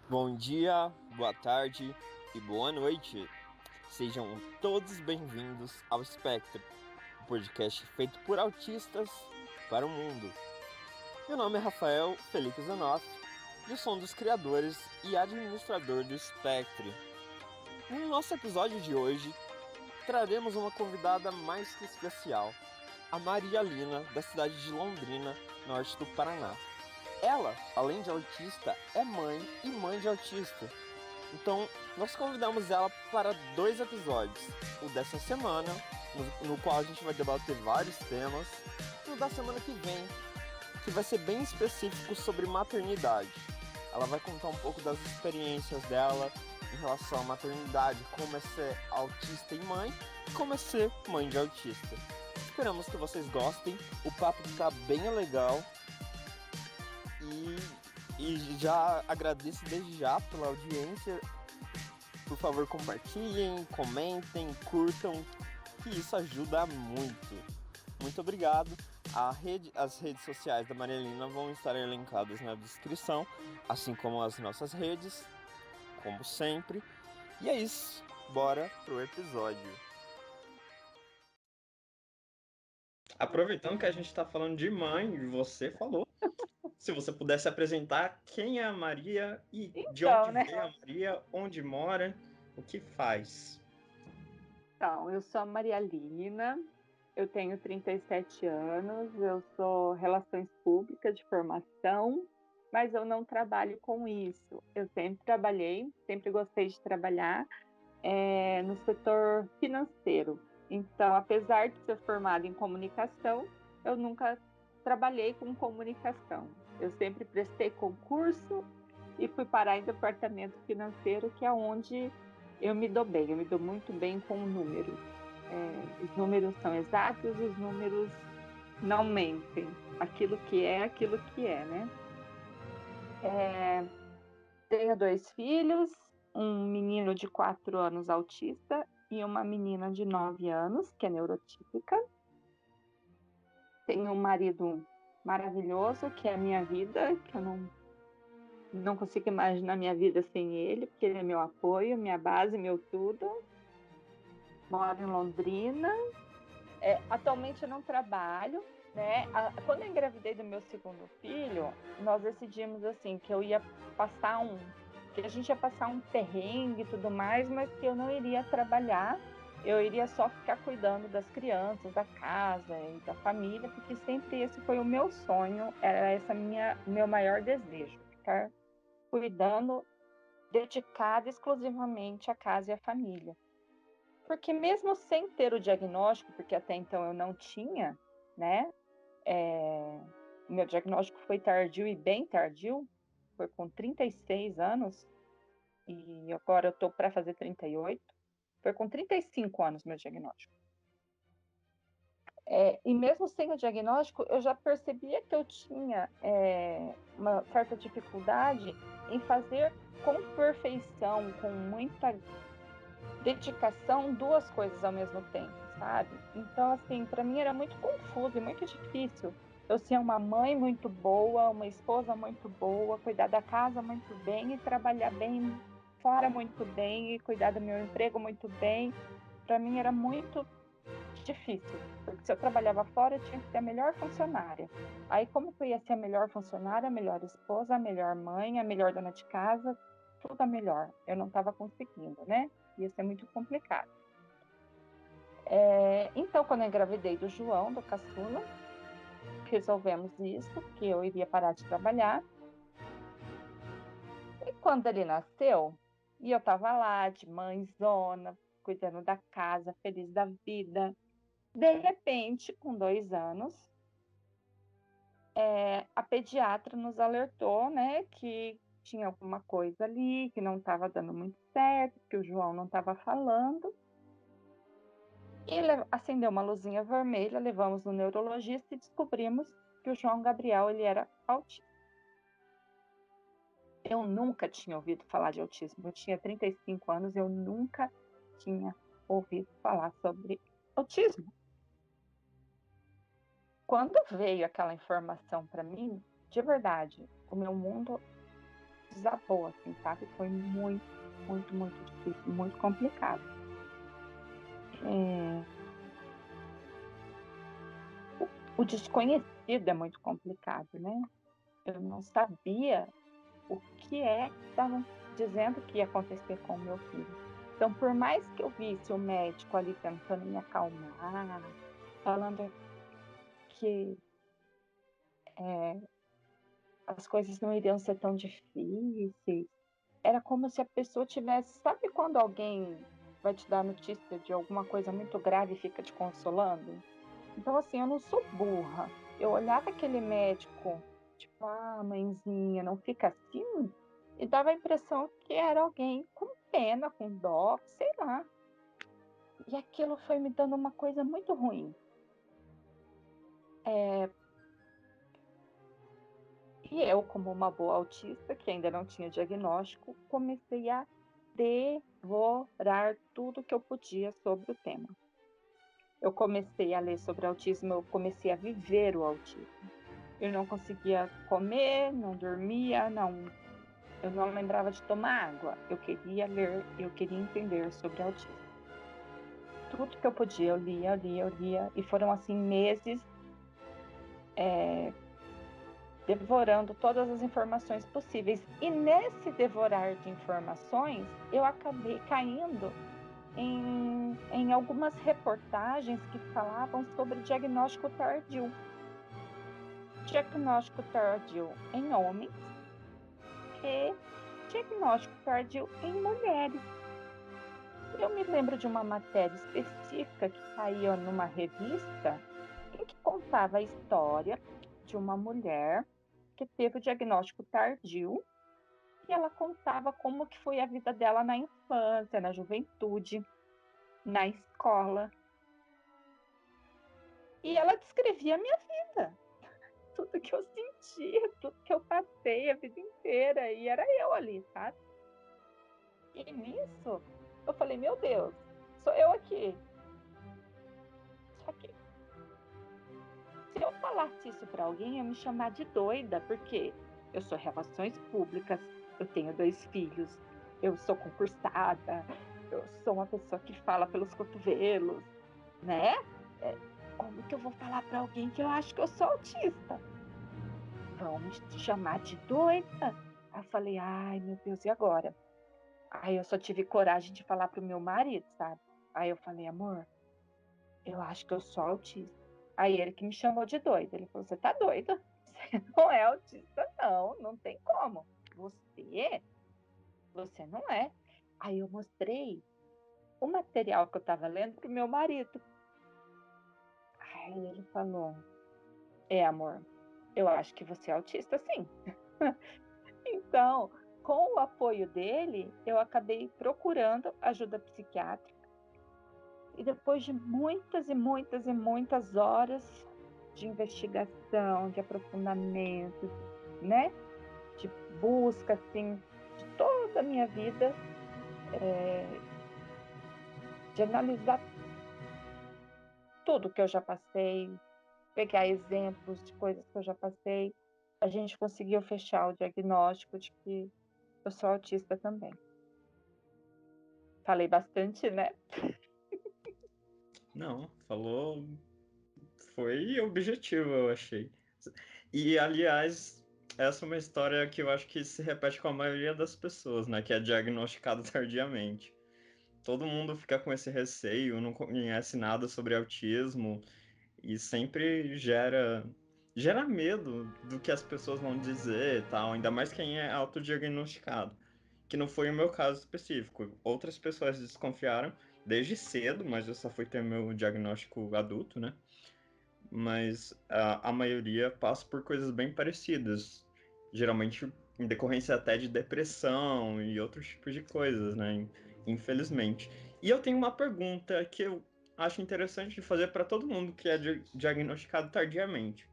Bom dia, boa tarde e boa noite. Sejam todos bem-vindos ao Espectro, um podcast feito por autistas para o mundo. Meu nome é Rafael Felipe Zanoff e eu sou um dos criadores e administrador do Spectre. No nosso episódio de hoje, traremos uma convidada mais que especial, a Maria Lina, da cidade de Londrina, norte do Paraná. Ela, além de autista, é mãe e mãe de autista. Então, nós convidamos ela para 2 episódios. O dessa semana, no qual a gente vai debater vários temas, e o da semana que vem, que vai ser bem específico sobre maternidade. Ela vai contar um pouco das experiências dela em relação à maternidade, como é ser autista e mãe, e como é ser mãe de autista. Esperamos que vocês gostem, o papo está bem legal e já agradeço desde já pela audiência. Por favor, compartilhem, comentem, curtam, que isso ajuda muito. Muito obrigado. As redes sociais da Marielina vão estar elencadas na descrição, assim como as nossas redes, como sempre. E é isso. Bora pro episódio. Aproveitando que a gente está falando de mãe, você falou. Se você pudesse apresentar quem é a Maria e de onde Então, né? veio a Maria, onde mora, o que faz. Então, eu sou a Maria Lina, eu tenho 37 anos, eu sou Relações Públicas de formação, mas eu não trabalho com isso. Eu sempre trabalhei, sempre gostei de trabalhar no setor financeiro. Então, apesar de ser formada em comunicação, eu nunca trabalhei com comunicação. Eu sempre prestei concurso e fui parar em departamento financeiro, que é onde eu me dou bem. Eu me dou muito bem com números. Os números são exatos, os números não mentem. Aquilo que é, né? Tenho 2 filhos, um menino de 4 anos autista e uma menina de 9 anos, que é neurotípica. Tenho um marido maravilhoso, que é a minha vida, que eu não consigo imaginar minha vida sem ele, porque ele é meu apoio, minha base, meu tudo. Moro em Londrina. Atualmente eu não trabalho, né? Quando eu engravidei do meu segundo filho, nós decidimos assim que eu ia passar que a gente ia passar um perrengue e tudo mais, mas que eu não iria trabalhar, eu iria só ficar cuidando das crianças, da casa e da família, porque sempre esse foi o meu sonho, era essa meu maior desejo, ficar cuidando, dedicada exclusivamente à casa e à família. Porque mesmo sem ter o diagnóstico, porque até então eu não tinha, né? O meu diagnóstico foi tardio e bem tardio, foi com 36 anos, e agora eu estou para fazer 38. Foi com 35 anos meu diagnóstico. E mesmo sem o diagnóstico, eu já percebia que eu tinha uma certa dificuldade em fazer com perfeição, com muita dedicação, 2 coisas ao mesmo tempo, sabe? Então, assim, para mim era muito confuso e muito difícil eu ser uma mãe muito boa, uma esposa muito boa, cuidar da casa muito bem e trabalhar bem fora muito bem e cuidar do meu emprego muito bem. Para mim era muito difícil, porque se eu trabalhava fora, eu tinha que ser a melhor funcionária. Aí, como que eu ia ser a melhor funcionária, a melhor esposa, a melhor mãe, a melhor dona de casa, tudo a melhor? Eu não estava conseguindo, né? Ia ser muito complicado. Então, quando eu engravidei do João, do caçula, resolvemos isso, que eu iria parar de trabalhar. E quando ele nasceu, e eu estava lá, de mãezona, cuidando da casa, feliz da vida. De repente, com 2 anos, a pediatra nos alertou, né, que tinha alguma coisa ali, que não estava dando muito certo, que o João não estava falando. E acendeu uma luzinha vermelha, levamos no neurologista e descobrimos que o João Gabriel ele era autista. Eu nunca tinha ouvido falar de autismo. Eu tinha 35 anos, eu nunca tinha ouvido falar sobre autismo. Quando veio aquela informação para mim, de verdade, o meu mundo desabou, assim, sabe? Foi muito, muito, muito difícil, muito complicado. O desconhecido é muito complicado, né? Eu não sabia o que é que estavam dizendo que ia acontecer com o meu filho. Então, por mais que eu visse o médico ali tentando me acalmar, falando que as coisas não iriam ser tão difíceis, era como se a pessoa tivesse. Sabe quando alguém vai te dar notícia de alguma coisa muito grave e fica te consolando? Então, assim, eu não sou burra. Eu olhava aquele médico, tipo, mãezinha, não fica assim, e dava a impressão que era alguém com pena, com dó, sei lá. E aquilo foi me dando uma coisa muito ruim. E eu, como uma boa autista, que ainda não tinha diagnóstico, comecei a devorar tudo que eu podia sobre o tema. Eu comecei a ler sobre autismo, eu comecei a viver o autismo. Eu não conseguia comer, não dormia, eu não lembrava de tomar água. Eu queria ler, eu queria entender sobre autismo. Tudo que eu podia, eu lia, e foram assim meses devorando todas as informações possíveis. E nesse devorar de informações, eu acabei caindo em algumas reportagens que falavam sobre diagnóstico tardio. Diagnóstico tardio em homens e diagnóstico tardio em mulheres. Eu me lembro de uma matéria específica que saiu numa revista em que contava a história de uma mulher que teve o diagnóstico tardio e ela contava como que foi a vida dela na infância, na juventude, na escola. E ela descrevia a minha vida, tudo que eu sentia, tudo que eu passei a vida inteira, e era eu ali, sabe? E nisso, eu falei, meu Deus, sou eu aqui. Só que se eu falasse isso para alguém, ia me chamar de doida, porque eu sou relações públicas, eu tenho 2 filhos, eu sou concursada, eu sou uma pessoa que fala pelos cotovelos, né? Como que eu vou falar para alguém que eu acho que eu sou autista? Vão me chamar de doida. Aí eu falei, ai meu Deus, e agora? Aí eu só tive coragem de falar pro meu marido, sabe? Aí eu falei, amor, eu acho que eu sou autista. Aí ele que me chamou de doida. Ele falou, você tá doida? Você não é autista, não. Não tem como. Você não é. Aí eu mostrei o material que eu tava lendo pro meu marido. Aí ele falou, amor, eu acho que você é autista, sim. Então, com o apoio dele, eu acabei procurando ajuda psiquiátrica. E depois de muitas e muitas e muitas horas de investigação, de aprofundamento, né? De busca, assim, de toda a minha vida, de analisar tudo que eu já passei, pegar exemplos de coisas que eu já passei, a gente conseguiu fechar o diagnóstico de que eu sou autista também. Falei bastante, né? Não, falou. Foi objetivo, eu achei. E, aliás, essa é uma história que eu acho que se repete com a maioria das pessoas, né? Que é diagnosticado tardiamente. Todo mundo fica com esse receio, não conhece nada sobre autismo e sempre gera medo do que as pessoas vão dizer e tal, ainda mais quem é autodiagnosticado, que não foi o meu caso específico. Outras pessoas desconfiaram desde cedo, mas eu só fui ter meu diagnóstico adulto, né? Mas a maioria passa por coisas bem parecidas, geralmente em decorrência até de depressão e outros tipos de coisas, né? Infelizmente. E eu tenho uma pergunta que eu acho interessante de fazer para todo mundo que é diagnosticado tardiamente.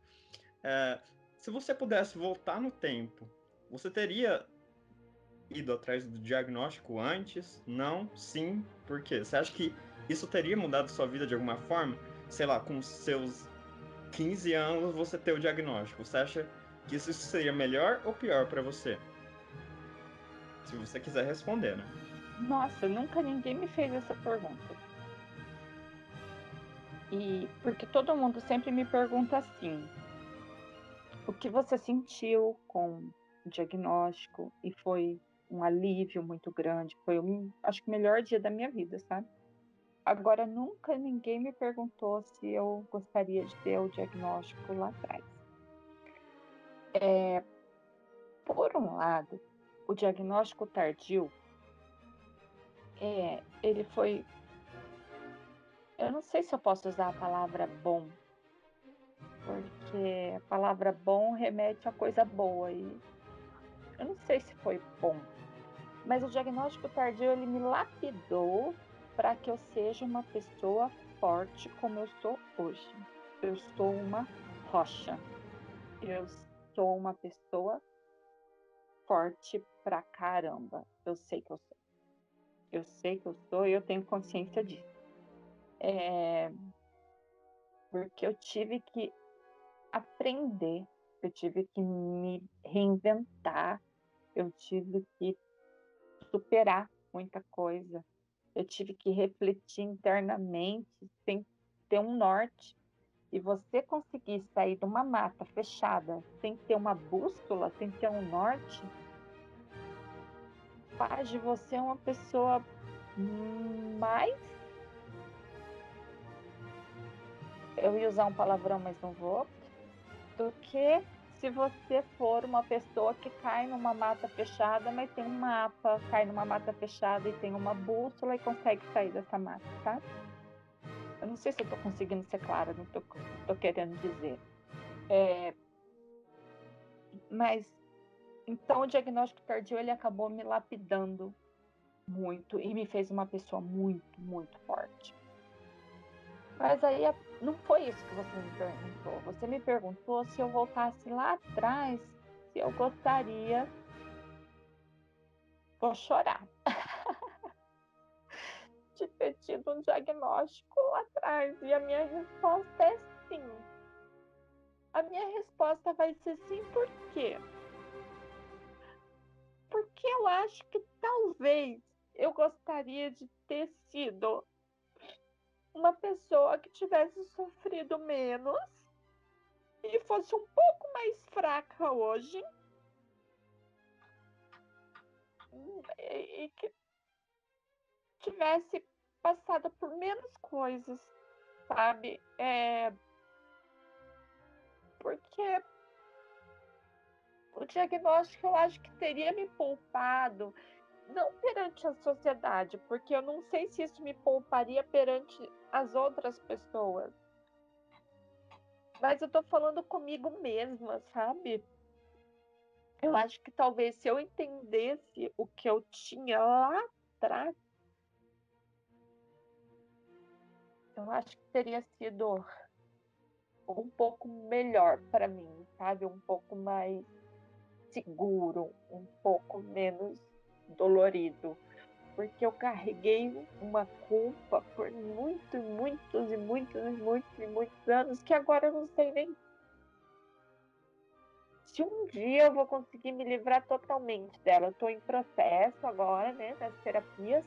Se você pudesse voltar no tempo, você teria ido atrás do diagnóstico antes? Não? Sim? Por quê? Você acha que isso teria mudado sua vida de alguma forma? Sei lá, com seus 15 anos você ter o diagnóstico. Você acha que isso seria melhor ou pior para você? Se você quiser responder, né? Nossa, nunca ninguém me fez essa pergunta. E porque todo mundo sempre me pergunta assim: o que você sentiu com o diagnóstico? E foi um alívio muito grande, foi acho que o melhor dia da minha vida, sabe? Agora, nunca ninguém me perguntou se eu gostaria de ter o diagnóstico lá atrás. Por um lado, o diagnóstico tardio, ele foi. Eu não sei se eu posso usar a palavra bom, porque a palavra bom remete a coisa boa e eu não sei se foi bom. Mas o diagnóstico tardio, ele me lapidou para que eu seja uma pessoa forte como eu sou hoje. Eu sou uma rocha. Eu sou uma pessoa forte pra caramba. Eu sei que eu sou. Eu sei que eu sou e eu tenho consciência disso. Porque eu tive que aprender, eu tive que me reinventar, eu tive que superar muita coisa. Eu tive que refletir internamente sem ter um norte. E você conseguir sair de uma mata fechada sem ter uma bússola, sem ter um norte, faz de você uma pessoa mais. Eu ia usar um palavrão, mas não vou. Do que se você for uma pessoa que cai numa mata fechada, mas tem um mapa, cai numa mata fechada e tem uma bússola e consegue sair dessa mata, tá? Eu não sei se eu tô conseguindo ser clara no que eu tô querendo dizer. Mas, então, o diagnóstico tardio, ele acabou me lapidando muito e me fez uma pessoa muito, muito forte. Mas aí não foi isso que você me perguntou. Você me perguntou se eu voltasse lá atrás, se eu gostaria. Vou chorar. De ter tido um diagnóstico lá atrás. E a minha resposta é sim. A minha resposta vai ser sim, por quê? Porque eu acho que talvez eu gostaria de ter sido uma pessoa que tivesse sofrido menos e fosse um pouco mais fraca hoje e que tivesse passado por menos coisas, sabe? Porque o diagnóstico eu acho que teria me poupado, não perante a sociedade, porque eu não sei se isso me pouparia perante as outras pessoas. Mas eu tô falando comigo mesma, sabe? Eu acho que talvez se eu entendesse o que eu tinha lá atrás, eu acho que teria sido um pouco melhor para mim, sabe? Um pouco mais seguro, um pouco menos dolorido. Porque eu carreguei uma culpa por muitos, muitos e muitos e muitos e muitos anos que agora eu não sei nem se um dia eu vou conseguir me livrar totalmente dela. Eu estou em processo agora, né, nas terapias,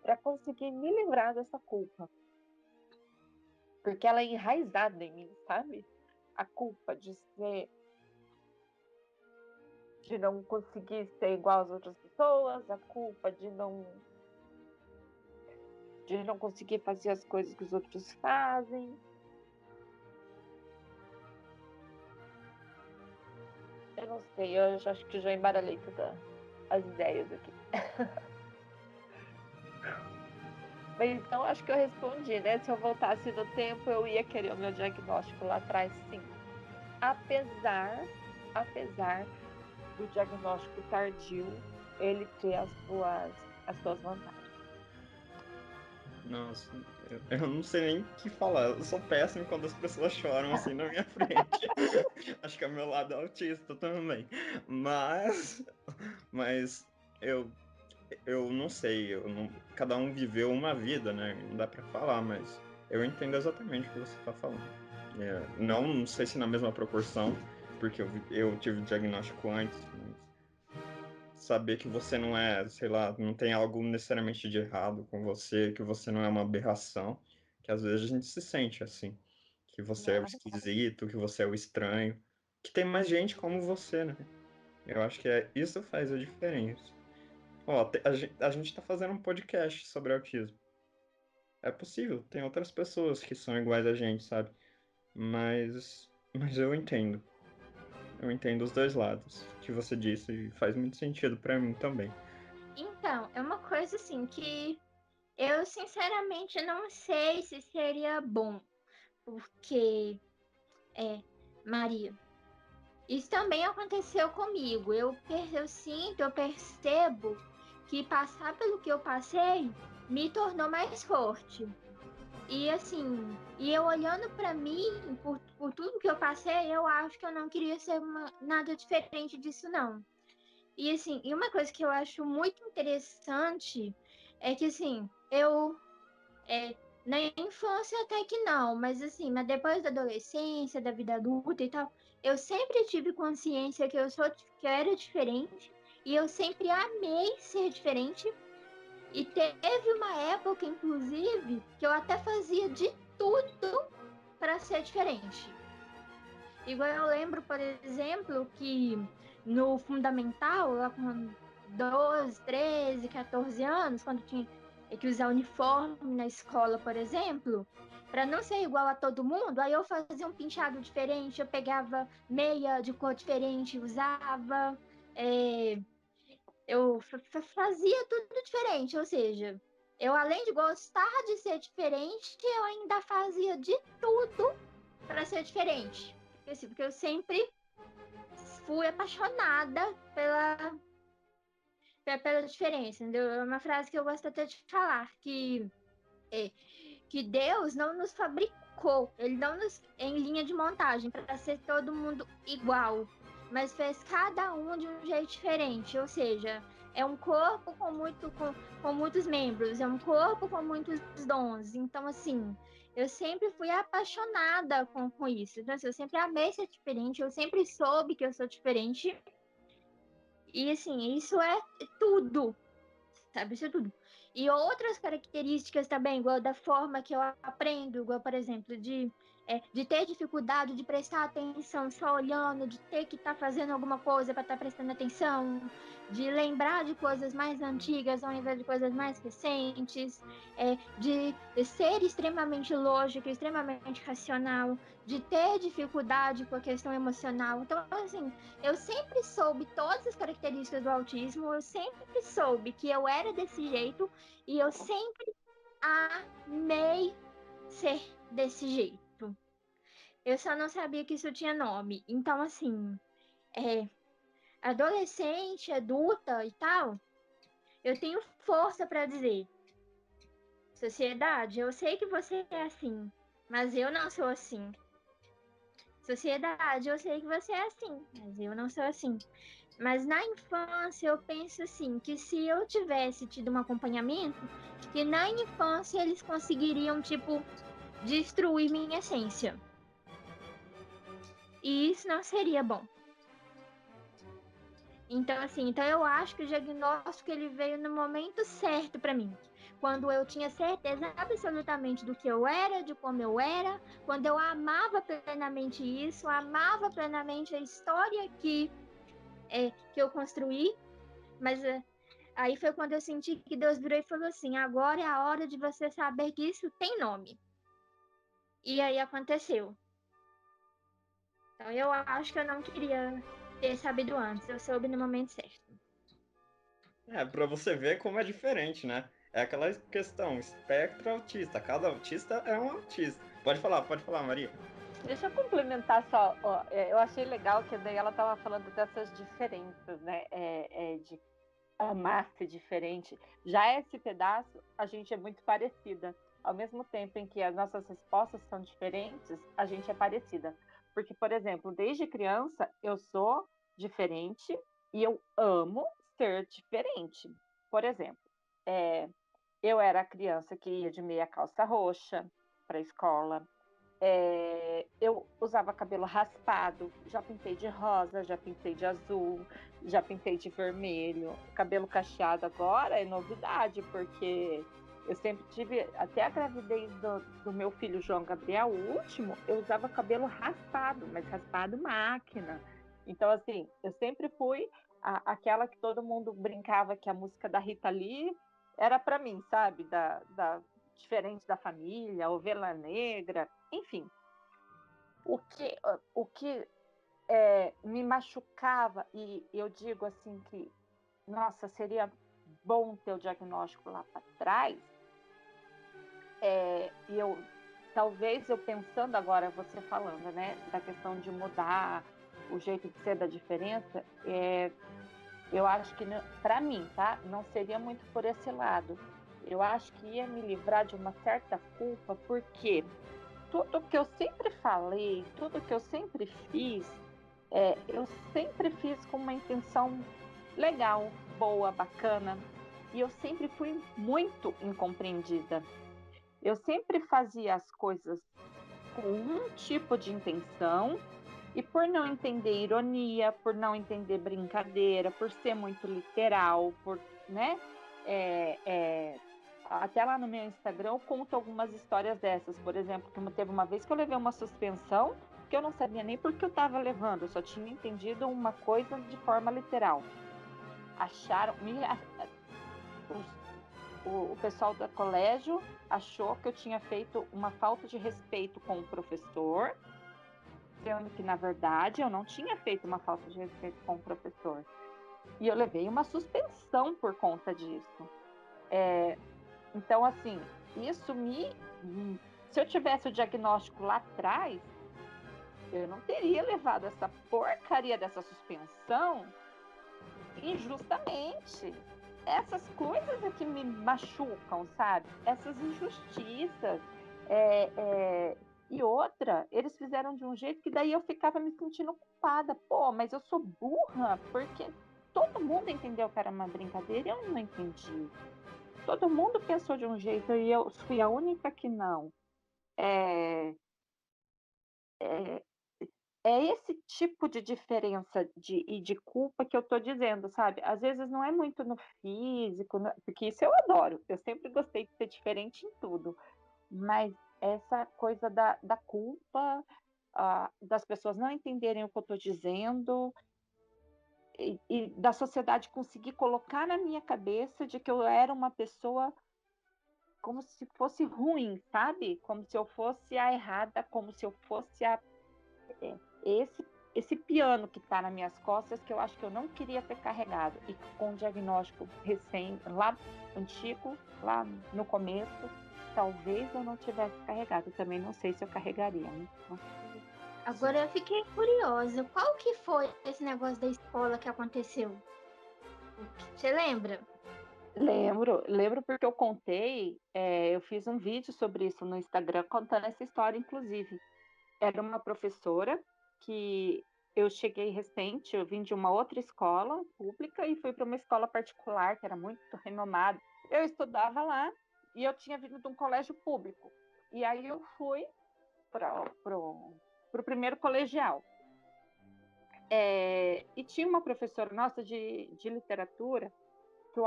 para conseguir me livrar dessa culpa. Porque ela é enraizada em mim, sabe? A culpa de não conseguir ser igual às outras pessoas, a culpa de não conseguir fazer as coisas que os outros fazem. Eu não sei, eu já acho que já embaralhei todas as ideias aqui. Mas então acho que eu respondi, né? Se eu voltasse no tempo, eu ia querer o meu diagnóstico lá atrás, sim. Apesar do diagnóstico tardio, ele ter as suas vantagens. Nossa, eu não sei nem o que falar. Eu sou péssimo quando as pessoas choram assim na minha frente. Acho que é meu lado autista também. Mas eu, eu não sei. Cada um viveu uma vida, né? Não dá pra falar, mas eu entendo exatamente o que você tá falando. Não sei se na mesma proporção, porque eu tive o diagnóstico antes, mas saber que você não é, sei lá, não tem algo necessariamente de errado com você, que você não é uma aberração, que às vezes a gente se sente assim, que você é o Não, esquisito, que você é o estranho, que tem mais gente como você, né? Eu acho que isso faz a diferença. Ó, a gente tá fazendo um podcast sobre autismo. É possível, tem outras pessoas que são iguais a gente, sabe? Mas eu entendo. Eu entendo os dois lados que você disse e faz muito sentido pra mim também. Então, é uma coisa assim que eu sinceramente não sei se seria bom, porque, Maria, isso também aconteceu comigo. Eu percebo que passar pelo que eu passei me tornou mais forte. E assim, e eu olhando pra mim, por tudo que eu passei, eu acho que eu não queria ser nada diferente disso, não. E assim, e uma coisa que eu acho muito interessante é que assim, na infância até que não, mas assim, mas depois da adolescência, da vida adulta e tal, eu sempre tive consciência que que eu era diferente e eu sempre amei ser diferente. E teve uma época, inclusive, que eu até fazia de tudo para ser diferente. Igual eu lembro, por exemplo, que no fundamental, lá com 12, 13, 14 anos, quando tinha que usar uniforme na escola, por exemplo, para não ser igual a todo mundo, aí eu fazia um penteado diferente, eu pegava meia de cor diferente, usava, é, eu fazia tudo diferente, ou seja, eu além de gostar de ser diferente, eu ainda fazia de tudo para ser diferente. Porque eu sempre fui apaixonada pela diferença, entendeu? É uma frase que eu gosto até de falar, é, que Deus não nos fabricou, ele não nos em linha de montagem para ser todo mundo igual, mas fez cada um de um jeito diferente, ou seja, é um corpo com muitos membros, é um corpo com muitos dons. Então, assim, eu sempre fui apaixonada com isso. Então, assim, eu sempre amei ser diferente, eu sempre soube que eu sou diferente. E, assim, isso é tudo, sabe? Isso é tudo. E outras características também, igual da forma que eu aprendo, igual, por exemplo, de ter dificuldade de prestar atenção só olhando, de ter que estar fazendo alguma coisa para estar prestando atenção, de lembrar de coisas mais antigas ao invés de coisas mais recentes, de ser extremamente lógico, extremamente racional, de ter dificuldade com a questão emocional. Então, assim, eu sempre soube todas as características do autismo, eu sempre soube que eu era desse jeito e eu sempre amei ser desse jeito. Eu só não sabia que isso tinha nome. Então, assim, adolescente, adulta e tal, eu tenho força para dizer: sociedade, eu sei que você é assim, mas eu não sou assim. Sociedade, eu sei que você é assim, mas eu não sou assim. Mas na infância eu penso assim, que se eu tivesse tido um acompanhamento, que na infância eles conseguiriam, tipo, destruir minha essência. E isso não seria bom. Então, assim, então eu acho que o diagnóstico ele veio no momento certo para mim. Quando eu tinha certeza absolutamente do que eu era, de como eu era, quando eu amava plenamente isso, amava plenamente a história que eu construí, mas aí foi quando eu senti que Deus virou e falou assim: agora é a hora de você saber que isso tem nome. E aí aconteceu. Então eu acho que eu não queria ter sabido antes, eu soube no momento certo. Pra você ver como é diferente, né? É aquela questão, espectro autista. Cada autista é um autista. Pode falar, Maria. deixa eu complementar só. Ó, eu achei legal que daí ela estava falando dessas diferenças, né? De amar ser diferente. Já esse pedaço, a gente é muito parecida. Ao mesmo tempo em que as nossas respostas são diferentes, a gente é parecida. Porque, por exemplo, desde criança eu sou diferente e eu amo ser diferente. Por exemplo, eu era a criança que ia de meia calça roxa para a escola. Eu usava cabelo raspado, já pintei de rosa, já pintei de azul, já pintei de vermelho. Cabelo cacheado agora é novidade, porque eu sempre tive, até a gravidez do meu filho João Gabriel, o último, eu usava cabelo raspado, mas raspado máquina. Então, assim, eu sempre fui aquela que todo mundo brincava que a música da Rita Lee era para mim, sabe? Diferente da família, ovelha negra, enfim. O que me machucava, e eu digo assim que, nossa, seria bom ter o diagnóstico lá para trás, e talvez eu pensando agora, você falando, né, da questão de mudar o jeito de ser da diferença, eu acho que, para mim, tá, não seria muito por esse lado. Eu acho que ia me livrar de uma certa culpa, porque tudo que eu sempre falei, tudo que eu sempre fiz, eu sempre fiz com uma intenção legal, boa, bacana. E eu sempre fui muito incompreendida. Eu sempre fazia as coisas com um tipo de intenção, e por não entender ironia, por não entender brincadeira, por ser muito literal, né? Até lá no meu Instagram eu conto algumas histórias dessas. Por exemplo, que teve uma vez que eu levei uma suspensão que eu não sabia nem por que eu estava levando, eu só tinha entendido uma coisa de forma literal. Acharam, o pessoal do colégio achou que eu tinha feito uma falta de respeito com o professor, sendo que, na verdade, eu não tinha feito uma falta de respeito com o professor. E eu levei uma suspensão por conta disso. Então, assim, isso se eu tivesse o diagnóstico lá atrás, eu não teria levado essa porcaria dessa suspensão injustamente. Essas coisas é que me machucam, sabe? Essas injustiças. E outra, eles fizeram de um jeito que daí eu ficava me sentindo culpada. Pô, mas eu sou burra, porque todo mundo entendeu que era uma brincadeira e eu não entendi. Todo mundo pensou de um jeito e eu fui a única que não. É, é, é esse tipo de diferença e de culpa que eu estou dizendo, sabe? Às vezes não é muito no físico, porque isso eu adoro. Eu sempre gostei de ser diferente em tudo. Mas essa coisa da culpa, das pessoas não entenderem o que eu estou dizendo, e da sociedade conseguir colocar na minha cabeça de que eu era uma pessoa como se fosse ruim, sabe? Como se eu fosse a errada, como se eu fosse esse esse piano que está nas minhas costas, que eu acho que eu não queria ter carregado, e com o diagnóstico recém, lá antigo, lá no começo, talvez eu não tivesse carregado. Eu também não sei se eu carregaria, né? Agora eu fiquei curiosa. Qual que foi esse negócio da escola que aconteceu? Você lembra? Lembro porque eu contei, eu fiz um vídeo sobre isso no Instagram, contando essa história, inclusive. Era uma professora que eu cheguei recente, eu vim de uma outra escola pública e fui para uma escola particular, que era muito renomada. Eu estudava lá e eu tinha vindo de um colégio público. E aí eu fui para o primeiro colegial. E tinha uma professora nossa de literatura, que o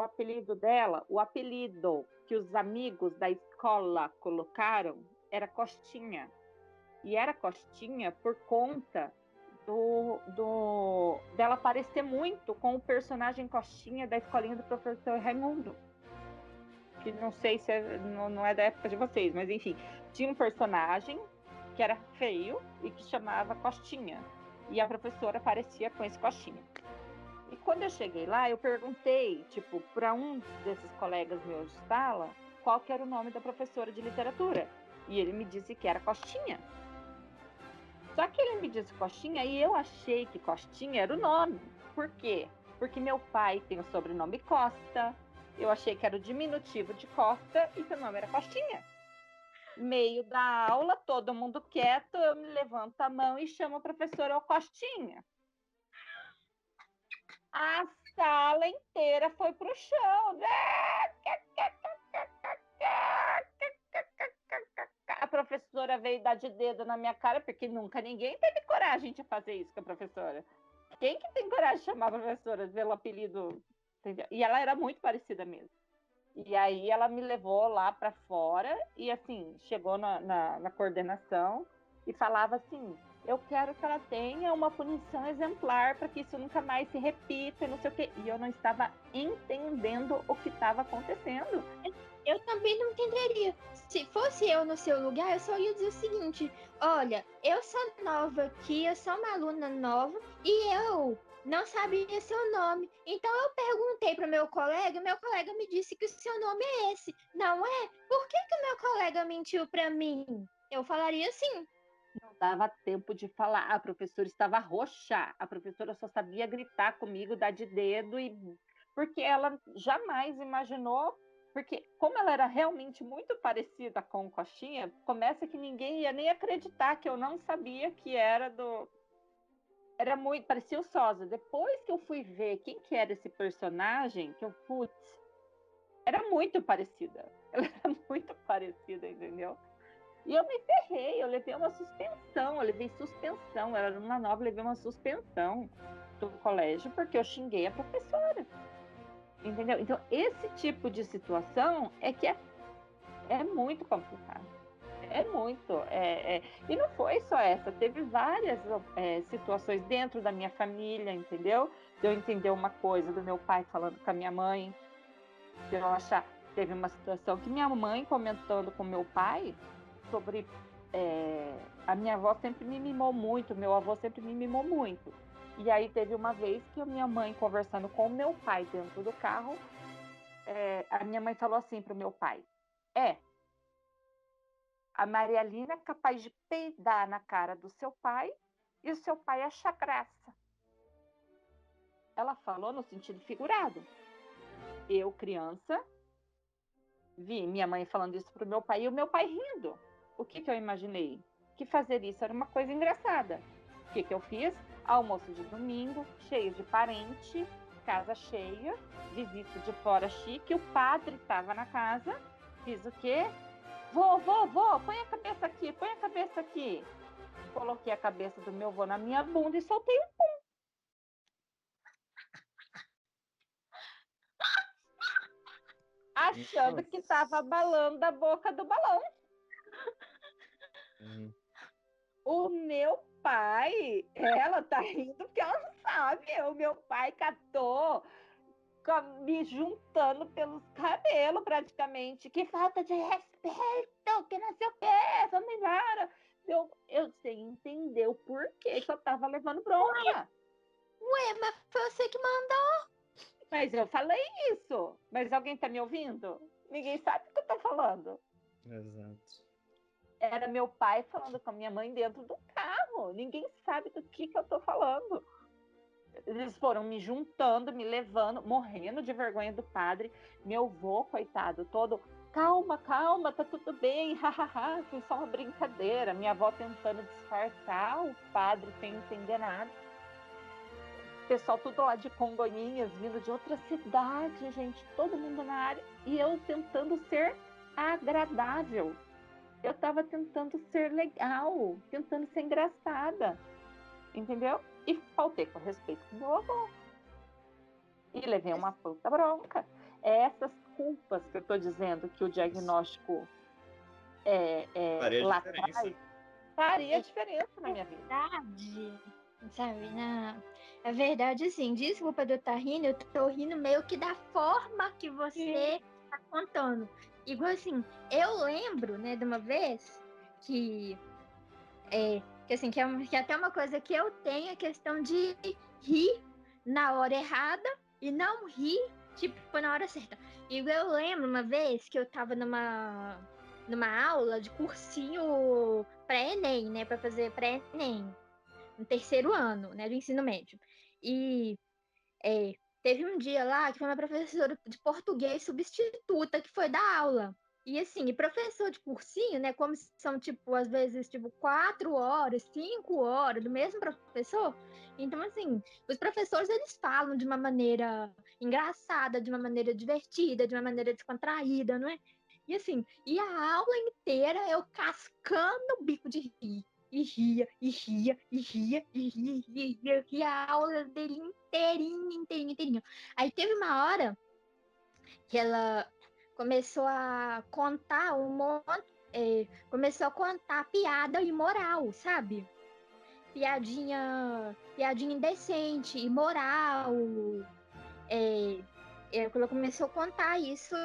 apelido que os amigos da escola colocaram era Costinha. E era Costinha por conta dela parecer muito com o personagem Costinha da escolinha do professor Raimundo. Que não sei se não é da época de vocês, mas enfim, tinha um personagem que era feio e que chamava Costinha. E a professora parecia com esse Costinha. E quando eu cheguei lá, eu perguntei, tipo, para um desses colegas meus de sala, qual que era o nome da professora de literatura. E ele me disse que era Costinha. Só que ele me disse Costinha e eu achei que Costinha era o nome. Por quê? Porque meu pai tem o sobrenome Costa, eu achei que era o diminutivo de Costa e seu nome era Costinha. Meio da aula, todo mundo quieto, eu me levanto a mão e chamo a professora Costinha. A sala inteira foi pro chão. A professora professora veio dar de dedo na minha cara, porque nunca ninguém teve coragem de fazer isso com a professora. Quem que tem coragem de chamar a professora pelo apelido? Entendeu? E ela era muito parecida mesmo. E aí ela me levou lá para fora e, assim, chegou na coordenação e falava assim, eu quero que ela tenha uma punição exemplar para que isso nunca mais se repita, não sei o quê. E eu não estava entendendo o que estava acontecendo. Eu também não entenderia. Se fosse eu no seu lugar, eu só ia dizer o seguinte: olha, eu sou nova aqui, eu sou uma aluna nova e eu não sabia seu nome. Então eu perguntei para o meu colega me disse que o seu nome é esse. Não é? Por que o meu colega mentiu para mim? Eu falaria assim. Não dava tempo de falar. A professora estava roxa. A professora só sabia gritar comigo, dar de dedo, porque ela jamais imaginou. Porque, como ela era realmente muito parecida com o Coxinha, começa que ninguém ia nem acreditar que eu não sabia que era do. Era muito. Parecia o Sosa. Depois que eu fui ver quem que era esse personagem, que eu, putz, era muito parecida. Ela era muito parecida, entendeu? E eu me ferrei, eu levei uma suspensão, eu era aluna nova, levei uma suspensão do colégio porque eu xinguei a professora. Entendeu? Então, esse tipo de situação é que é muito complicado. É muito. E não foi só essa, teve várias situações dentro da minha família, entendeu? De eu entender uma coisa do meu pai falando com a minha mãe, de eu achar. Teve uma situação que minha mãe comentando com meu pai sobre. A minha avó sempre me mimou muito, meu avô sempre me mimou muito. E aí teve uma vez que a minha mãe, conversando com o meu pai dentro do carro, a minha mãe falou assim para o meu pai: a Maria Lina é capaz de peidar na cara do seu pai e o seu pai acha graça. Ela falou no sentido figurado. Eu, criança, vi minha mãe falando isso para o meu pai e o meu pai rindo. O que eu imaginei? Que fazer isso era uma coisa engraçada. O que eu fiz? Almoço de domingo, cheio de parente, casa cheia, visita de fora chique, o padre estava na casa, fiz o quê? Vô, põe a cabeça aqui, põe a cabeça aqui. Coloquei a cabeça do meu vô na minha bunda e soltei um pum. Achando que estava abalando a boca do balão. O meu pai, ela tá rindo porque ela não sabe. O meu pai catou me juntando pelos cabelos praticamente. Que falta de respeito, que não sei o quê, vamos embora. Eu sem entender o porquê que eu tava levando bronca. Ué, mas foi você que mandou. Mas eu falei isso. Mas alguém tá me ouvindo? Ninguém sabe o que eu tô falando. Exato. Era meu pai falando com a minha mãe dentro do carro. Ninguém sabe do que eu tô falando. Eles foram me juntando, me levando, morrendo de vergonha do padre. Meu vô, coitado, todo... Calma, tá tudo bem, hahaha, foi só uma brincadeira. Minha avó tentando disfarçar, o padre sem entender nada. O pessoal tudo lá de Congonhas, vindo de outra cidade, gente, todo mundo na área. E eu tentando ser agradável. Eu tava tentando ser legal, tentando ser engraçada, entendeu? E faltei com respeito com meu avô. E levei uma puta bronca. Essas culpas que eu tô dizendo que o diagnóstico lá atrás faria diferença na minha vida. Verdade, sabe? Na verdade, assim, desculpa de eu estar rindo, eu tô rindo meio que da forma que você tá contando. Igual assim, eu lembro, né, de uma vez que assim, que é até uma coisa que eu tenho, a questão de rir na hora errada e não rir, tipo, na hora certa. Igual eu lembro uma vez que eu tava numa aula de cursinho pré-ENEM, né, para fazer pré-ENEM, no terceiro ano, né, do ensino médio. E teve um dia lá que foi uma professora de português substituta que foi dar aula. E assim, professor de cursinho, né? Como são, tipo, às vezes, tipo, 4 horas, 5 horas do mesmo professor. Então, assim, os professores, eles falam de uma maneira engraçada, de uma maneira divertida, de uma maneira descontraída, não é? E assim, e a aula inteira eu cascando o bico de rir. E ria, e ria, e ria, e ria, e ria a aula dele inteirinho, inteirinho, inteirinho. Aí teve uma hora que ela começou a contar começou a contar piada imoral, sabe? Piadinha indecente, imoral. Ela começou a contar isso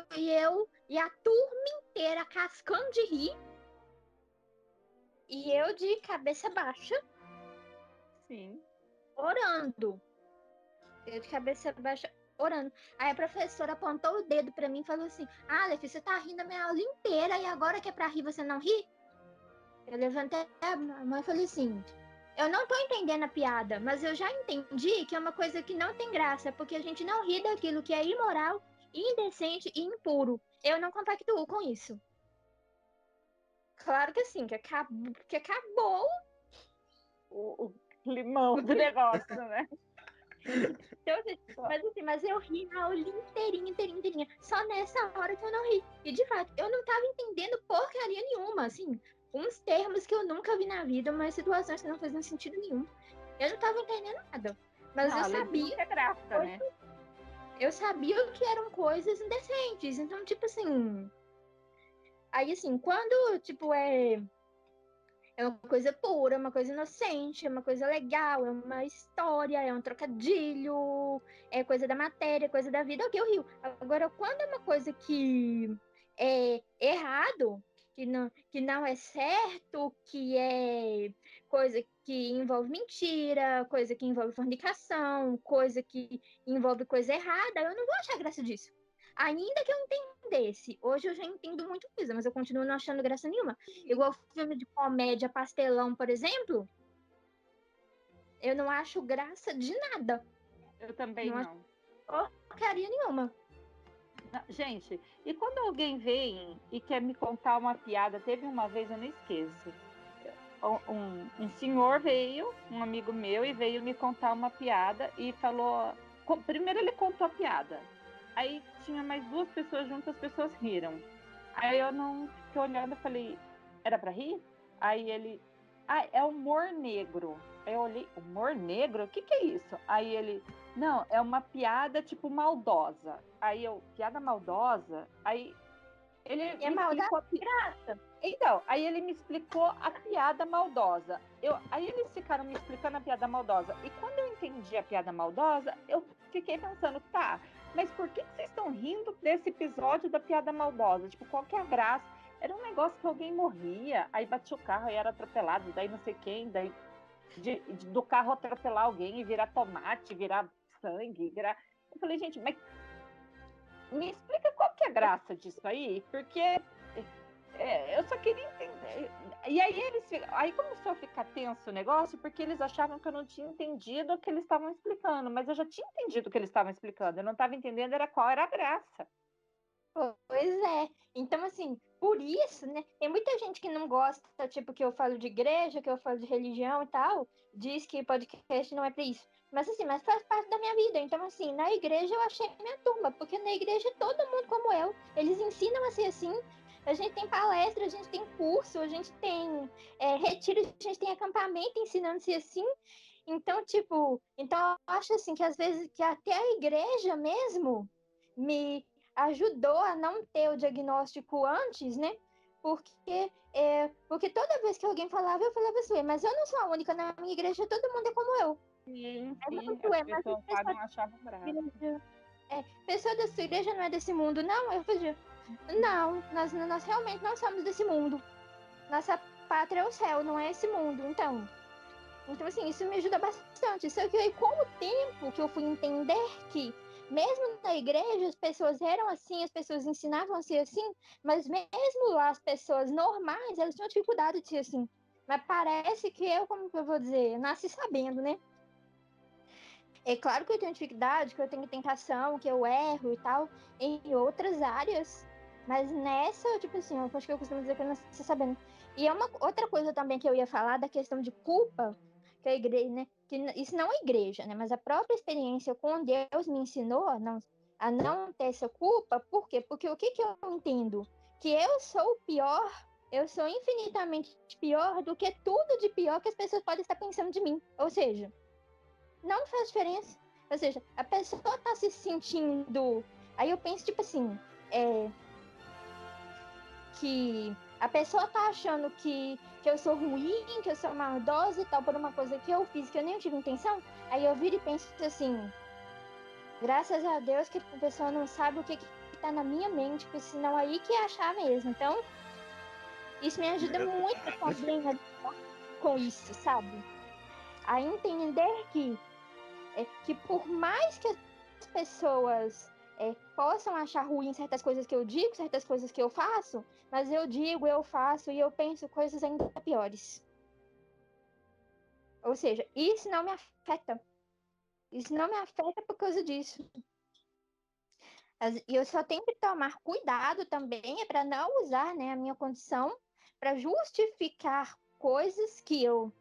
e a turma inteira cascando de rir. E eu de cabeça baixa, Sim. orando. Eu de cabeça baixa, orando. Aí a professora apontou o dedo pra mim e falou assim: Aleph, você tá rindo a minha aula inteira e agora que é pra rir você não ri? Eu levantei a mão e falei assim: eu não tô entendendo a piada, mas eu já entendi que é uma coisa que não tem graça, porque a gente não ri daquilo que é imoral, indecente e impuro. Eu não compactuo com isso. Claro que assim, que acabou O limão do negócio, né? Então, assim, mas eu ri a aula inteirinha, inteirinha, inteirinha. Só nessa hora que eu não ri. E de fato, eu não tava entendendo porcaria nenhuma, assim. Uns termos que eu nunca vi na vida, umas situações que não faziam sentido nenhum. Eu não tava entendendo nada. Mas Não, eu além de não sabia, ter graça, né? eu sabia que eram coisas indecentes. Então, tipo assim. Aí, assim, quando, tipo, é uma coisa pura, é uma coisa inocente, é uma coisa legal, é uma história, é um trocadilho, é coisa da matéria, coisa da vida, ok, eu rio. Agora, quando é uma coisa que é errado, que não é certo, que é coisa que envolve mentira, coisa que envolve fornicação, coisa que envolve coisa errada, eu não vou achar graça disso. Ainda que eu entendesse, hoje eu já entendo muito coisa, mas eu continuo não achando graça nenhuma. Igual filme de comédia pastelão, por exemplo, eu não acho graça de nada. Eu também Não acho não. porcaria nenhuma. Não, gente, e quando alguém vem e quer me contar uma piada, teve uma vez, eu não esqueço. Um senhor veio, um amigo meu, e veio me contar uma piada e falou. Primeiro ele contou a piada. Aí tinha mais duas pessoas juntas, as pessoas riram. Aí eu não fiquei olhando e falei, era pra rir? Aí ele, é humor negro. Aí eu olhei, humor negro? O que é isso? Aí ele, não, é uma piada tipo maldosa. Aí eu, piada maldosa? Aí ele É me maldade explicou. graça. Então, aí ele me explicou a piada maldosa. Aí eles ficaram me explicando a piada maldosa. E quando eu entendi a piada maldosa, eu fiquei pensando, tá, mas por que vocês estão rindo desse episódio da piada maldosa? Tipo, qual que é a graça? Era um negócio que alguém morria, aí batia o carro e era atropelado, daí não sei quem, daí do carro atropelar alguém e virar tomate, virar sangue, virar. Eu falei, gente, mas me explica qual que é a graça disso aí, porque eu só queria entender. E aí aí começou a ficar tenso o negócio, porque eles achavam que eu não tinha entendido o que eles estavam explicando, mas eu já tinha entendido o que eles estavam explicando. Eu não estava entendendo qual era a graça. Pois é. Então, assim, por isso, né? Tem muita gente que não gosta, tipo, que eu falo de igreja, que eu falo de religião e tal, diz que podcast não é pra isso. Mas, assim, mas faz parte da minha vida. Então, assim, na igreja eu achei minha turma, porque na igreja todo mundo como eu, eles ensinam a ser assim. A gente tem palestra, a gente tem curso, a gente tem retiro, a gente tem acampamento ensinando a ser assim. Então, tipo, então eu acho assim que às vezes que até a igreja mesmo me ajudou a não ter o diagnóstico antes, né? Porque toda vez que alguém falava, eu falava assim, mas eu não sou a única na minha igreja, todo mundo é como eu. Sim, Aí sim, eu as mas pessoas lá não achavam graça. pessoa da sua igreja não é desse mundo, não? Eu falei, não, nós realmente não somos desse mundo. Nossa pátria é o céu, não é esse mundo, então. Então, assim, isso me ajuda bastante. Só que aí, com o tempo que eu fui entender que, mesmo na igreja, as pessoas eram assim, as pessoas ensinavam a ser assim, mas mesmo lá, as pessoas normais, elas tinham dificuldade de ser assim. Mas parece que eu, como que eu vou dizer, nasci sabendo, né? É claro que eu tenho dificuldade, que eu tenho tentação, que eu erro e tal, em outras áreas, mas nessa, tipo assim, eu acho que eu costumo dizer que eu nasci sabendo. E é uma outra coisa também que eu ia falar da questão de culpa, que a igreja, né? Que isso não é igreja, né? Mas a própria experiência com Deus me ensinou a não ter essa culpa. Por quê? Porque o que eu entendo? que eu sou o pior, eu sou infinitamente pior do que tudo de pior que as pessoas podem estar pensando de mim. Ou seja, não faz diferença. Ou seja, a pessoa tá se sentindo. Aí eu penso, tipo assim, que a pessoa tá achando que eu sou ruim, que eu sou maldosa e tal, por uma coisa que eu fiz que eu nem tive intenção. Aí eu viro e penso assim, graças a Deus que a pessoa não sabe o que tá na minha mente, porque senão aí que ia achar mesmo. Então, isso me ajuda muito também a lidar com isso, sabe? A entender que por mais que as pessoas possam achar ruim certas coisas que eu digo, certas coisas que eu faço, mas eu digo, eu faço e eu penso coisas ainda piores. Ou seja, isso não me afeta. Isso não me afeta por causa disso. E eu só tenho que tomar cuidado também para não usar, né, a minha condição para justificar coisas que eu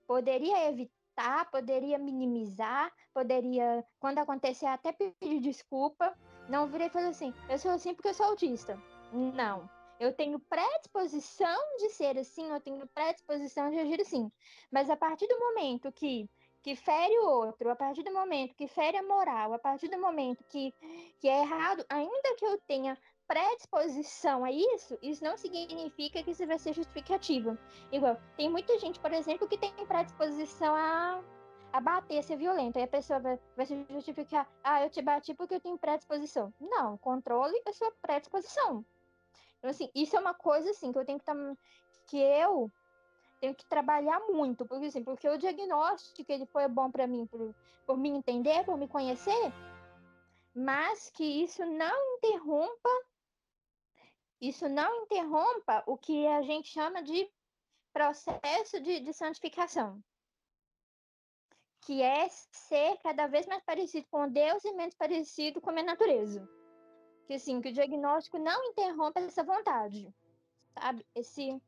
poderia evitar, poderia minimizar, poderia, quando acontecer, até pedir desculpa. Não virei e falar assim, eu sou assim porque eu sou autista. Não. Eu tenho predisposição de ser assim, eu tenho predisposição de agir assim. Mas a partir do momento que fere o outro, a partir do momento que fere a moral, a partir do momento que é errado, ainda que eu tenha predisposição a isso, isso não significa que isso vai ser justificativa. Igual, tem muita gente, por exemplo, que tem predisposição a bater, a ser violento. Aí a pessoa vai se justificar, eu te bati porque eu tenho predisposição. Não, controle a sua predisposição. Então, assim, isso é uma coisa, assim, que eu tenho que trabalhar muito, porque, assim, porque o diagnóstico, ele foi bom para mim, por me entender, por me conhecer, mas que isso não interrompa o que a gente chama de processo de santificação, que é ser cada vez mais parecido com Deus e menos parecido com a minha natureza. Que assim, que o diagnóstico não interrompa essa vontade, sabe? Esse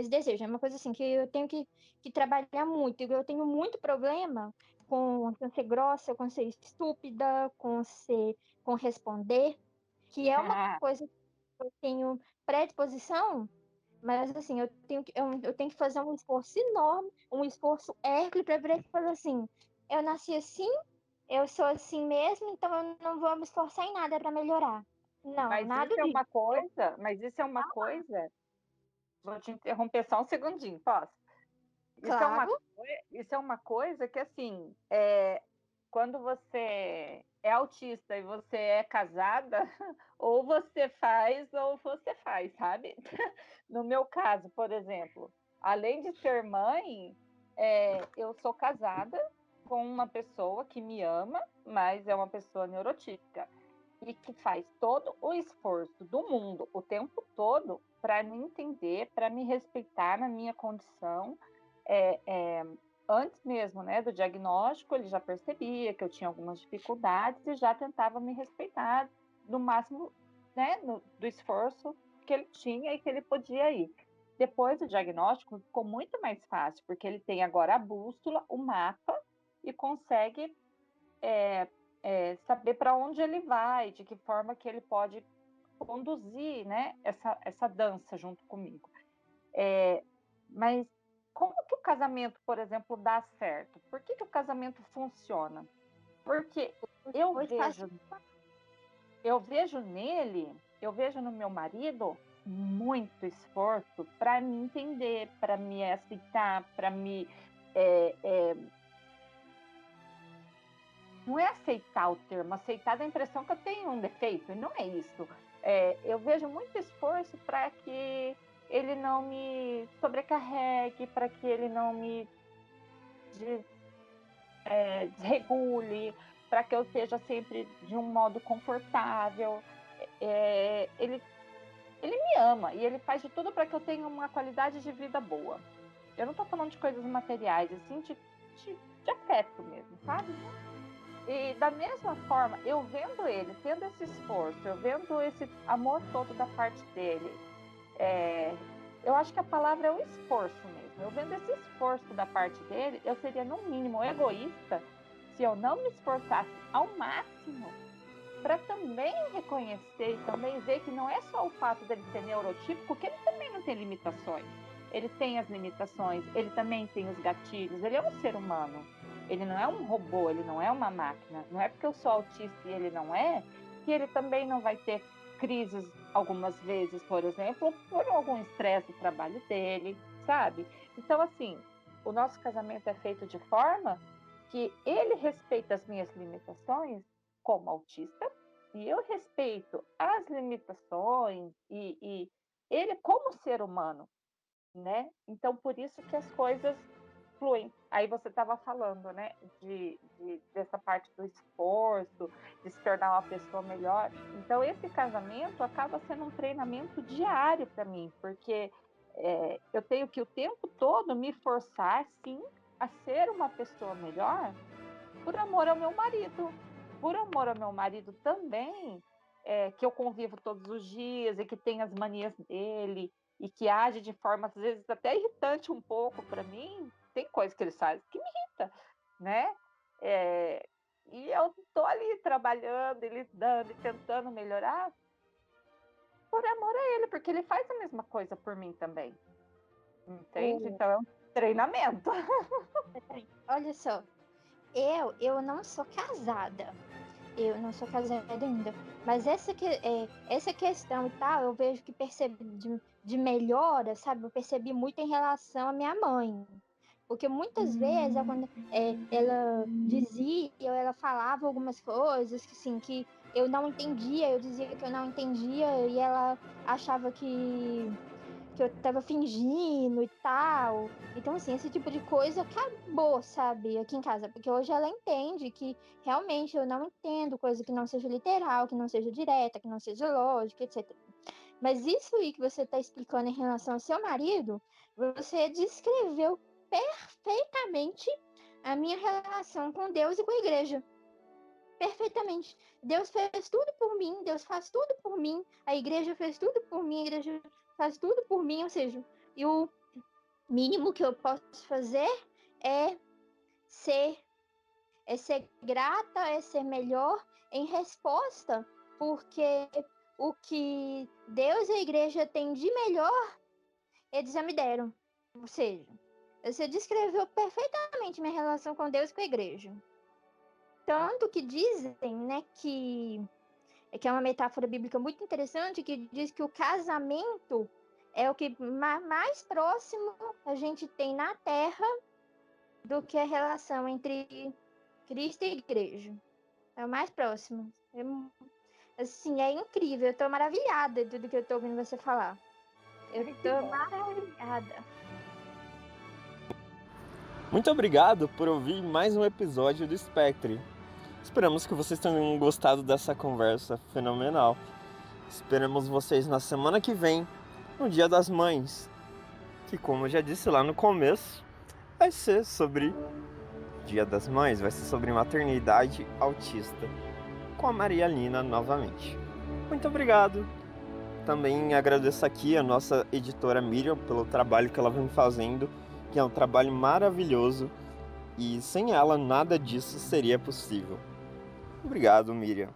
desejo. É uma coisa assim que eu tenho que trabalhar muito. Eu tenho muito problema com ser grossa, com ser estúpida, com responder, que é uma coisa que eu tenho predisposição. Mas assim, eu tenho que fazer um esforço enorme, um esforço hércules para ver e falar assim, eu nasci assim, eu sou assim mesmo, então eu não vou me esforçar em nada para melhorar. Não, Mas nada isso é disso. uma coisa, vou te interromper só um segundinho, posso? Claro, Isso é uma coisa que, assim, quando você é autista e você é casada, ou você faz, sabe? No meu caso, por exemplo, além de ser mãe, eu sou casada com uma pessoa que me ama, mas é uma pessoa neurotípica e que faz todo o esforço do mundo, o tempo todo, para me entender, para me respeitar na minha condição. É, é, Antes mesmo, né, do diagnóstico, ele já percebia que eu tinha algumas dificuldades e já tentava me respeitar no máximo, né, do esforço que ele tinha e que ele podia ir. Depois do diagnóstico, ficou muito mais fácil, porque ele tem agora a bússola, o mapa, e consegue saber para onde ele vai, de que forma que ele pode conduzir, né, essa dança junto comigo. Mas como que o casamento, por exemplo, dá certo? Por que o casamento funciona? Porque eu foi fácil. vejo no meu marido muito esforço para me entender, para me aceitar, para me. Não é aceitar o termo, aceitar dá a impressão que eu tenho um defeito, e não é isso. Eu vejo muito esforço para que ele não me sobrecarregue, para que ele não me desregule, para que eu esteja sempre de um modo confortável. Ele me ama e ele faz de tudo para que eu tenha uma qualidade de vida boa. Eu não estou falando de coisas materiais, assim, de afeto mesmo, sabe? E da mesma forma, eu vendo ele tendo esse esforço, eu vendo esse amor todo da parte dele, eu acho que a palavra é o esforço mesmo. Eu vendo esse esforço da parte dele, eu seria no mínimo egoísta se eu não me esforçasse ao máximo para também reconhecer e também ver que não é só o fato dele ser neurotípico, que ele também não tem limitações. Ele tem as limitações, ele também tem os gatilhos, ele é um ser humano. Ele não é um robô, ele não é uma máquina. Não é porque eu sou autista e ele não é, que ele também não vai ter crises algumas vezes, por exemplo, por algum estresse do trabalho dele, sabe? Então, assim, o nosso casamento é feito de forma que ele respeita as minhas limitações como autista e eu respeito as limitações e ele como ser humano, né? Então, por isso que as coisas fluem. Aí você estava falando, né, dessa parte do esforço, de se tornar uma pessoa melhor. Então, esse casamento acaba sendo um treinamento diário para mim, porque eu tenho que o tempo todo me forçar, sim, a ser uma pessoa melhor por amor ao meu marido. Por amor ao meu marido também, que eu convivo todos os dias e que tem as manias dele e que age de forma, às vezes, até irritante um pouco para mim. Tem coisas que ele faz que me irrita, né? E eu estou ali trabalhando e lidando e tentando melhorar por amor a ele, porque ele faz a mesma coisa por mim também. Entende? Então é um treinamento. Olha só, eu não sou casada. Eu não sou casada ainda. Mas essa questão e tal, eu vejo que percebi de melhora, sabe? Eu percebi muito em relação à minha mãe. Porque muitas vezes, quando ela dizia, ou ela falava algumas coisas que, assim, que eu não entendia, eu dizia que eu não entendia, e ela achava que eu tava fingindo e tal. Então, assim, esse tipo de coisa acabou, sabe, aqui em casa. Porque hoje ela entende que realmente eu não entendo coisa que não seja literal, que não seja direta, que não seja lógica, etc. Mas isso aí que você tá explicando em relação ao seu marido, você descreveu perfeitamente a minha relação com Deus e com a igreja. Perfeitamente. Deus fez tudo por mim, Deus faz tudo por mim, a igreja fez tudo por mim, a igreja faz tudo por mim, ou seja, e o mínimo que eu posso fazer é ser grata, é ser melhor em resposta, porque o que Deus e a igreja têm de melhor, eles já me deram. Ou seja, você descreveu perfeitamente minha relação com Deus e com a igreja. Tanto que dizem, né, que é uma metáfora bíblica muito interessante, que diz que o casamento é o que mais próximo a gente tem na Terra do que a relação entre Cristo e igreja. É o mais próximo. Assim, é incrível. Eu tô maravilhada de tudo que eu tô ouvindo você falar. Eu tô maravilhada. Muito obrigado por ouvir mais um episódio do Spectre. Esperamos que vocês tenham gostado dessa conversa fenomenal. Esperamos vocês na semana que vem, no Dia das Mães, que, como eu já disse lá no começo, vai ser sobre Dia das Mães, vai ser sobre maternidade autista, com a Maria Lina novamente. Muito obrigado. Também agradeço aqui a nossa editora Miriam pelo trabalho que ela vem fazendo, que é um trabalho maravilhoso, e sem ela nada disso seria possível. Obrigado, Miriam.